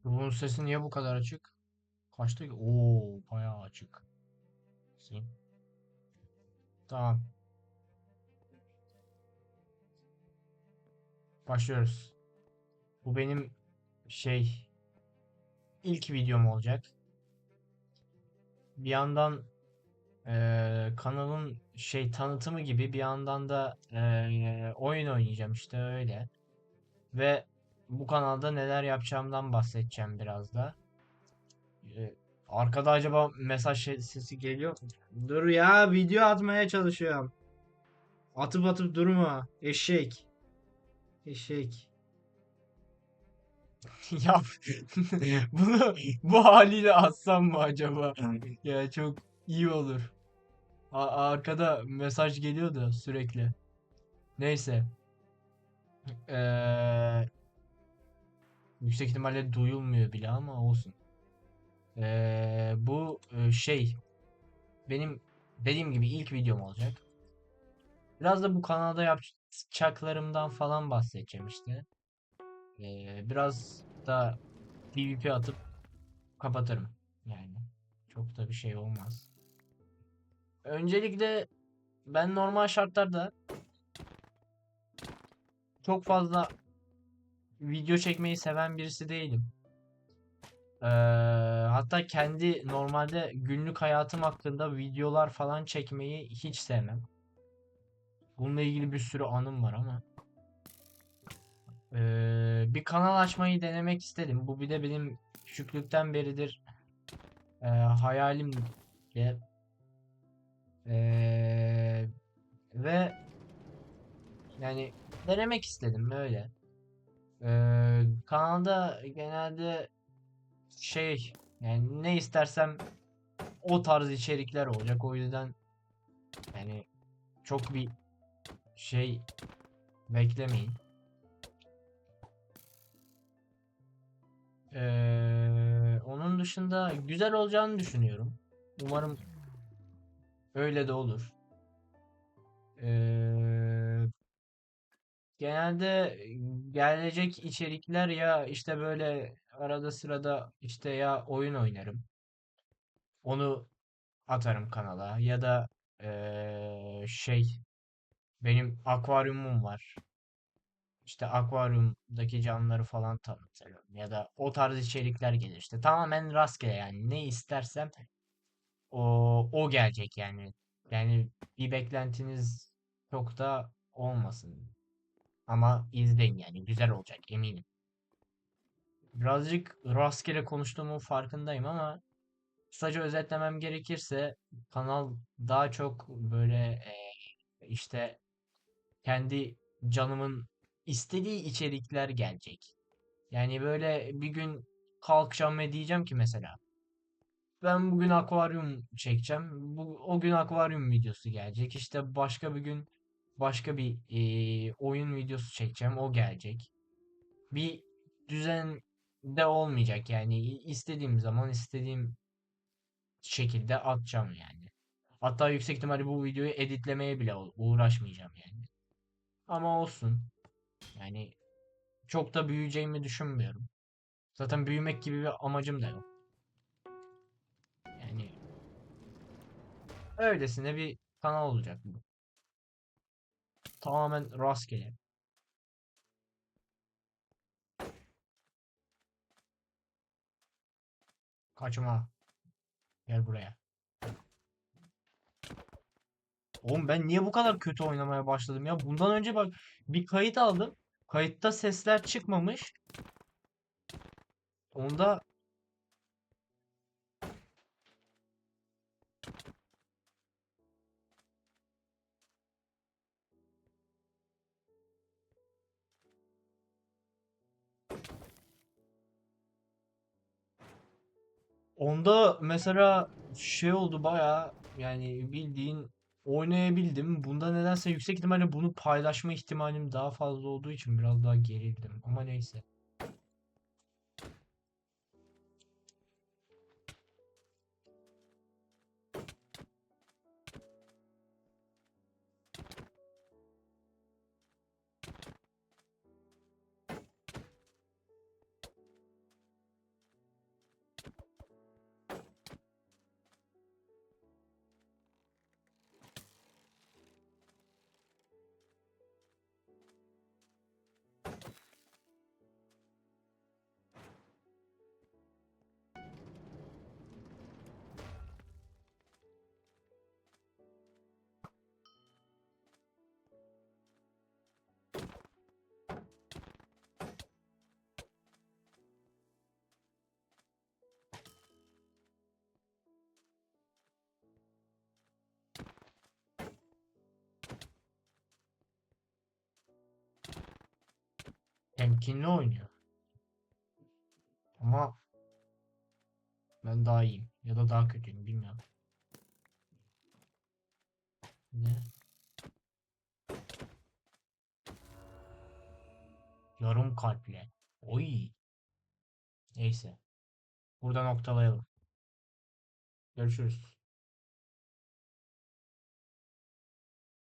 Bunun sesi niye bu kadar açık? Kaçtı ki? Oo, bayağı açık. Sil. Tamam. Başlıyoruz. Bu benim şey ilk videom olacak. Bir yandan kanalın tanıtımı gibi bir yandan da oyun oynayacağım işte öyle. Ve bu kanalda neler yapacağımdan bahsedeceğim biraz da. Eee, Arkada acaba mesaj sesi geliyor mu? Dur ya, video atmaya çalışıyorum. Atıp atıp durma. Eşek. Eşek. Ya bunu bu haliyle atsam mı acaba? Ya çok iyi olur. Arkada mesaj geliyor da sürekli. Neyse. Eee, Yüksek ihtimalle duyulmuyor bile ama olsun. Bu benim dediğim gibi ilk videom olacak. Biraz da bu kanalda yapacaklarımdan falan bahsedeceğim işte. Biraz da PvP atıp kapatırım. Yani çok da bir şey olmaz. Öncelikle ben normal şartlarda çok fazla video çekmeyi seven birisi değilim. Ee, Hatta kendi normalde günlük hayatım hakkında videolar falan çekmeyi hiç sevmem. Bununla ilgili bir sürü anım var ama bir kanal açmayı denemek istedim. Bu bir de benim küçüklükten beridir hayalim de Ee, ve yani denemek istedim öyle. Kanalda genelde yani ne istersem o tarz içerikler olacak. O yüzden yani çok bir şey beklemeyin. Onun dışında güzel olacağını düşünüyorum. Umarım öyle de olur. Ee, Genelde gelecek içerikler ya işte böyle arada sırada işte ya oyun oynarım. Onu atarım kanala ya da benim akvaryumum var. İşte akvaryumdaki canlıları falan tanıtırım ya da o tarz içerikler gelir işte. Tamamen rastgele yani ne istersem o gelecek yani. Yani bir beklentiniz çok da olmasın. Ama izleyin yani güzel olacak eminim. Birazcık rastgele konuştuğumun farkındayım ama kısaca özetlemem gerekirse kanal daha çok böyle işte kendi canımın istediği içerikler gelecek. Yani böyle bir gün kalkacağım ve diyeceğim ki mesela ben bugün akvaryum çekeceğim. O gün akvaryum videosu gelecek. İşte başka bir gün başka bir oyun videosu çekeceğim. O gelecek. Bir düzen de olmayacak yani istediğim zaman istediğim şekilde atacağım yani. Hatta yüksek ihtimalle bu videoyu editlemeye bile uğraşmayacağım yani. Ama olsun. Yani çok da büyüyeceğimi düşünmüyorum. Zaten büyümek gibi bir amacım da yok. Yani öylesine bir kanal olacak bu. Tamamen rastgele. Kaçma. Gel buraya. Oğlum ben niye bu kadar kötü oynamaya başladım ya? Bundan önce bak bir kayıt aldım. Kayıtta sesler çıkmamış. Onda onda mesela şey oldu bayağı yani bildiğin oynayabildim. Bunda nedense yüksek ihtimalle bunu paylaşma ihtimalim daha fazla olduğu için biraz daha gerildim. Ama neyse. Temkinli oynuyor. Ama ben daha iyiyim. Ya da daha kötüyüm bilmiyorum. Ne? Yarım kalple. Oy. Neyse. Burada noktalayalım. Görüşürüz.